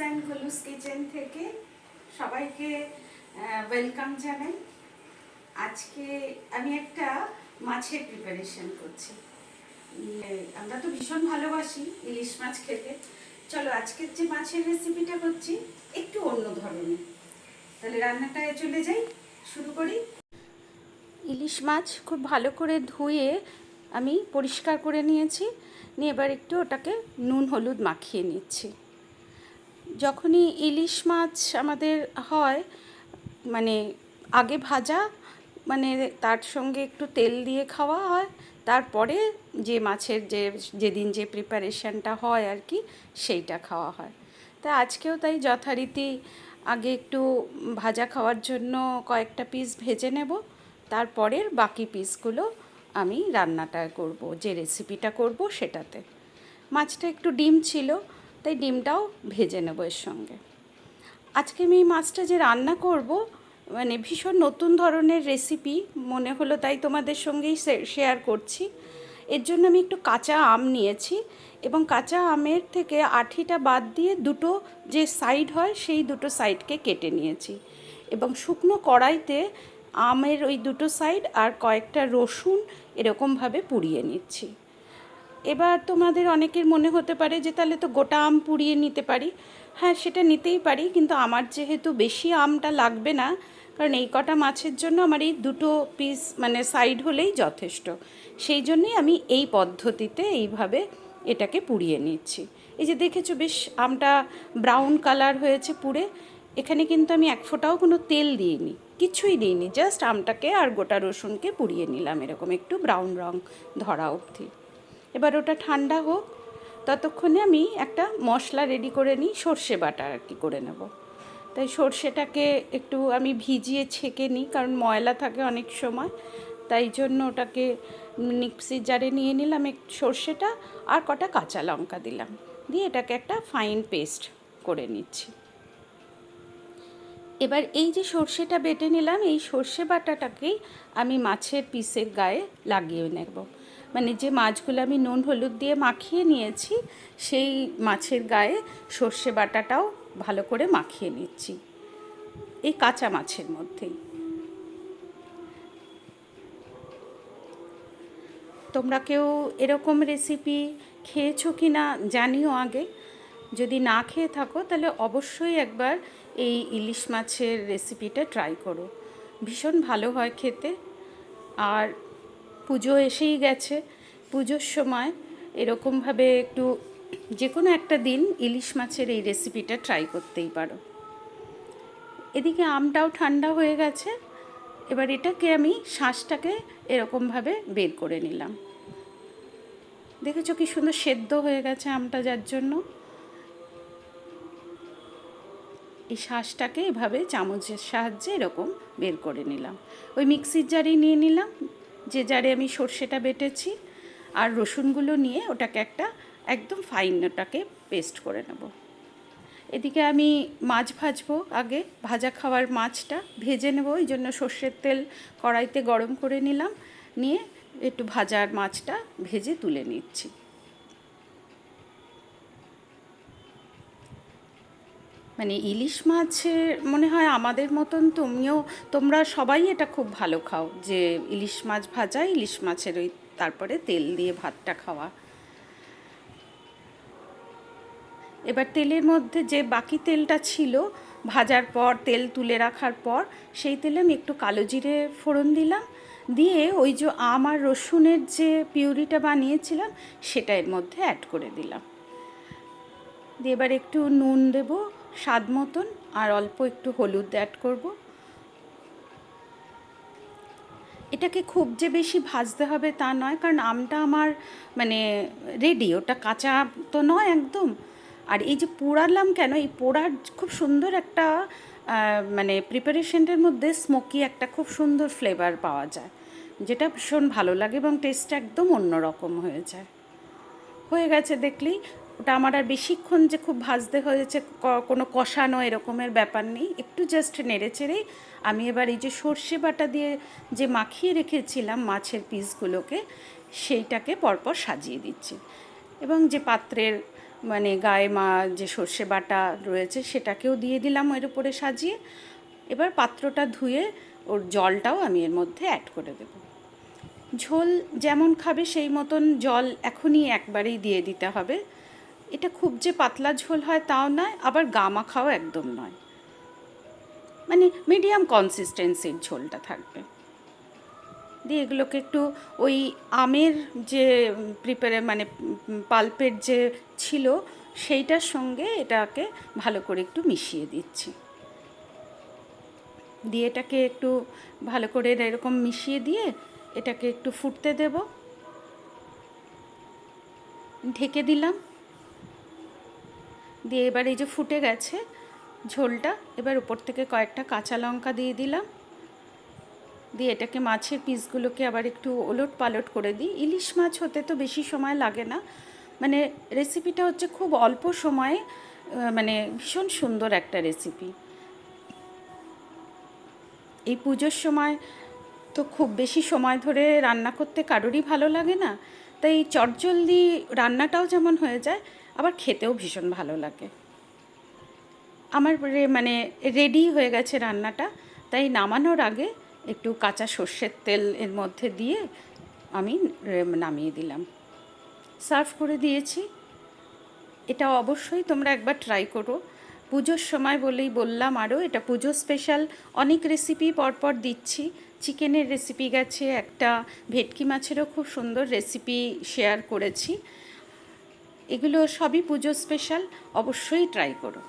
And গোলুস kitchen থেকে সবাইকে welcome জানাই। আজকে আমি একটা মাছের প্রিপারেশন করছি। আমরা তো ভীষণ ভালোবাসি ইলিশ মাছ খেতে। চলো আজকের যে মাছের রেসিপিটা করছি একটু অন্য ধরনের। তাহলে রান্নাটায় চলে যাই, শুরু করি। ইলিশ মাছ খুব ভালো করে ধুয়ে আমি পরিষ্কার করে নিয়েছি। নিয়ে এবার একটু ওটাকে নুন হলুদ মাখিয়ে নিচ্ছি। যখনই ইলিশ মাছ আমাদের হয়, মানে আগে ভাজা, মানে তার সঙ্গে একটু তেল দিয়ে খাওয়া হয়, তারপরে যে মাছের যেদিন যে প্রিপারেশানটা হয় আর কি, সেইটা খাওয়া হয়। তা আজকেও তাই যথারীতি আগে একটু ভাজা খাওয়ার জন্য কয়েকটা পিস ভেজে নেব, তারপরের বাকি পিসগুলো আমি রান্নাটা করব, যে রেসিপিটা করব সেটাতে। মাছটা একটু ডিম ছিল, তাই ডিমটাও ভেজে নেব এর সঙ্গে। আজকে আমি এই মাছটা যে রান্না করব, মানে ভীষণ নতুন ধরনের রেসিপি মনে হলো, তাই তোমাদের সঙ্গেই শেয়ার করছি। এর জন্য আমি একটু কাঁচা আম নিয়েছি এবং কাঁচা আমের থেকে আঠিটা বাদ দিয়ে দুটো যে সাইড হয় সেই দুটো সাইডকে কেটে নিয়েছি এবং শুকনো কড়াইতে আমের ওই দুটো সাইড আর কয়েকটা রসুন এরকমভাবে পুড়িয়ে নিচ্ছি। এবার তোমাদের অনেকের মনে হতে পারে যে তাহলে তো গোটা আম পুড়িয়ে নিতে পারি। হ্যাঁ, সেটা নিতেই পারি, কিন্তু আমার যেহেতু বেশি আমটা লাগবে না, কারণ এই কটা মাছের জন্য আমার এই দুটো পিস মানে সাইড হলেই যথেষ্ট। সেই জন্যই আমি এই পদ্ধতিতে এইভাবে এটাকে পুড়িয়ে নিচ্ছি। এই যে দেখেছো, বেশ আমটা ব্রাউন কালার হয়েছে পুড়ে। এখানে কিন্তু আমি এক ফোঁটাও কোনো তেল দিইনি, কিছুই দিইনি, জাস্ট আমটাকে আর গোটা রসুনকে পুড়িয়ে নিলাম এরকম একটু ব্রাউন রং ধরা অবধি। এবার ওটা ঠান্ডা হোক, ততক্ষণে আমি একটা মশলা রেডি করে নিই, সর্ষে বাটা আর কি করে নেব। তাই সর্ষেটাকে একটু আমি ভিজিয়ে ছেঁকে নিই, কারণ ময়লা থাকে অনেক সময়, তাই জন্য ওটাকে মিক্সির জারে নিয়ে নিলাম একটু সর্ষেটা, আর কটা কাঁচা লঙ্কা দিলাম, দিয়ে এটাকে একটা ফাইন পেস্ট করে নিচ্ছি। এবার এই যে সর্ষেটা বেটে নিলাম, এই সর্ষে বাটাটাকেই আমি মাছের পিসের গায়ে লাগিয়ে নেব। মানে যে মাছগুলো আমি নুন হলুদ দিয়ে মাখিয়ে নিয়েছি, সেই মাছের গায়ে সর্ষে বাটাটাও ভালো করে মাখিয়ে নিচ্ছি, এই কাঁচা মাছের মধ্যেই। তোমরা কেউ এরকম রেসিপি খেয়েছো কি না জানিও আগে। যদি না খেয়ে থাকো তাহলে অবশ্যই একবার এই ইলিশ মাছের রেসিপিটা ট্রাই করো, ভীষণ ভালো হয় খেতে। আর পুজো এসেই গেছে, পুজোর সময় এরকমভাবে একটু যে কোনো একটা দিন ইলিশ মাছের এই রেসিপিটা ট্রাই করতেই পারো। এদিকে আমটাও ঠান্ডা হয়ে গেছে। এবার এটাকে আমি শাঁসটাকে এরকমভাবে বের করে নিলাম। দেখেছো কি সুন্দর সেদ্ধ হয়ে গেছে আমটা, যার জন্য এই শাঁসটাকে এভাবে চামচের সাহায্যে এরকম বের করে নিলাম। ওই মিক্সির জারেই নিয়ে নিলাম, যে জারে আমি সর্ষেটা বেটেছি, আর রসুনগুলো নিয়ে ওটাকে একটা একদম ফাইন ওটাকে পেস্ট করে নেব। এদিকে আমি মাছ ভাজবো, আগে ভাজা খাওয়ার মাছটা ভেজে নেব, এই জন্য সর্ষের তেল কড়াইতে গরম করে নিলাম, নিয়ে একটু ভাজার মাছটা ভেজে তুলে নিচ্ছি। মানে ইলিশ মাছের মনে হয় আমাদের মতন তোমরা সবাই এটা খুব ভালো খাও, যে ইলিশ মাছ ভাজা, ইলিশ মাছের ওই তারপরে তেল দিয়ে ভাতটা খাওয়া। এবার তেলের মধ্যে যে বাকি তেলটা ছিল ভাজার পর, তেল তুলে রাখার পর, সেই তেলে আমি একটু কালো জিরে ফোড়ন দিলাম, দিয়ে ওই যে আম আর রসুনের যে পিউরিটা বানিয়েছিলাম সেটা এর মধ্যে অ্যাড করে দিলাম। দিয়ে এবার একটু নুন দেব স্বাদ মতন, আর অল্প একটু হলুদ অ্যাড করব। এটাকে খুব যে বেশি ভাজতে হবে তা নয়, কারণ আমটা আমার মানে রেডি, ওটা কাঁচা তো নয় একদম। আর এই যে পোড়ালাম কেন, এই পোড়ার খুব সুন্দর একটা মানে প্রিপারেশনের মধ্যে স্মোকি একটা খুব সুন্দর ফ্লেভার পাওয়া যায়, যেটা ভীষণ ভালো লাগে এবং টেস্টটা একদম অন্যরকম হয়ে যায়। হয়ে গেছে দেখলেই, ওটা আমার আর বেশিক্ষণ যে খুব ভাজতে হয়েছে কোনো কষানো এরকমের ব্যাপার নেই, একটু জাস্ট নেড়ে চেড়েই আমি এবার এই যে সর্ষে বাটা দিয়ে যে মাখিয়ে রেখেছিলাম মাছের পিসগুলোকে, সেইটাকে পরপর সাজিয়ে দিচ্ছি। এবং যে পাত্রের মানে গায়ে যে সর্ষে বাটা রয়েছে সেটাকেও দিয়ে দিলাম এর উপরে সাজিয়ে। এবার পাত্রটা ধুয়ে ওর জলটাও আমি এর মধ্যে অ্যাড করে দেব। ঝোল যেমন খাবে সেই মতন জল এখনই একবারেই দিয়ে দিতে হবে। এটা খুব যে পাতলা ঝোল হয় তাও নয়, আবার গা মাখাও একদম নয়, মানে মিডিয়াম কনসিস্টেন্সির ঝোলটা থাকবে। দিয়ে এগুলোকে একটু ওই আমের যে মানে পাল্পের যে ছিল সেইটার সঙ্গে এটাকে ভালো করে একটু মিশিয়ে দিচ্ছি। দিয়ে এটাকে একটু ভালো করে এরকম মিশিয়ে দিয়ে এটাকে একটু ফুটতে দেব। ঢেকে দিলাম। দিয়ে এবার এই যে ফুটে গেছে ঝোলটা, এবার উপর থেকে কয়েকটা কাঁচা লঙ্কা দিয়ে দিলাম। দিয়ে এটাকে মাছের পিসগুলোকে আবার একটু ওলট পালট করে দিই। ইলিশ মাছ হতে তো বেশি সময় লাগে না, মানে রেসিপিটা হচ্ছে খুব অল্প সময়ে মানে ভীষণ সুন্দর একটা রেসিপি। এই পুজোর সময় তো খুব বেশি সময় ধরে রান্না করতে কারোরই ভালো লাগে না, তাই চটজলদি রান্নাটাও যেমন হয়ে যায়, আবার খেতেও ভীষণ ভালো লাগে। আমার মানে রেডি হয়ে গেছে রান্নাটা, তাই নামানোর আগে একটু কাঁচা সর্ষের তেল এর মধ্যে দিয়ে আমি নামিয়ে দিলাম, সার্ভ করে দিয়েছি। এটা অবশ্যই তোমরা একবার ট্রাই করো। পুজোর সময় বলেই বললাম, আরও এটা পুজো স্পেশাল অনেক রেসিপি পরপর দিচ্ছি। চিকেনের রেসিপি গেছে, একটা ভেটকি মাছেরও খুব সুন্দর রেসিপি শেয়ার করেছি। এগুলো সবই পুজো স্পেশাল, অবশ্যই ট্রাই করো।